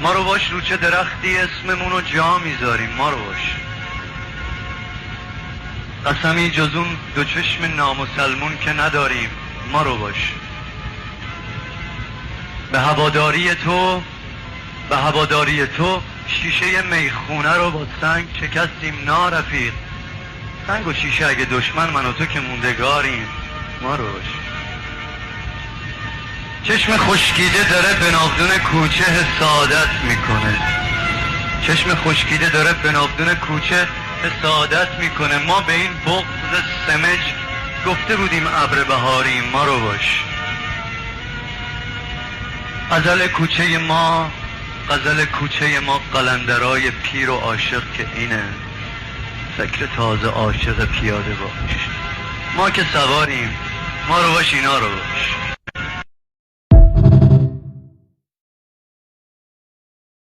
ما رو باش رو چه درختی اسممونو جا میذاریم، ما رو باش. قسمی جز اون دو چشم نامسلمون که نداریم، ما رو باش. به هواداری تو شیشه میخونه رو با سنگ شکستیم نارفیق. سنگ و شیشه اگه دشمن من و تو که موندگاریم، ما رو باش. چشم خشکیده داره به ناودون کوچه حسادت میکنه، چشم خشکیده داره به ناودون کوچه حسادت میکنه. ما به این بغض سمج گفته بودیم ابر بهاریم، ما رو باش. غزل کوچه ما قلندرای پیر و عاشق که اینه، فکر تازه عاشق پیاده باش. ما که سواریم، ما رو باش اینا رو باش.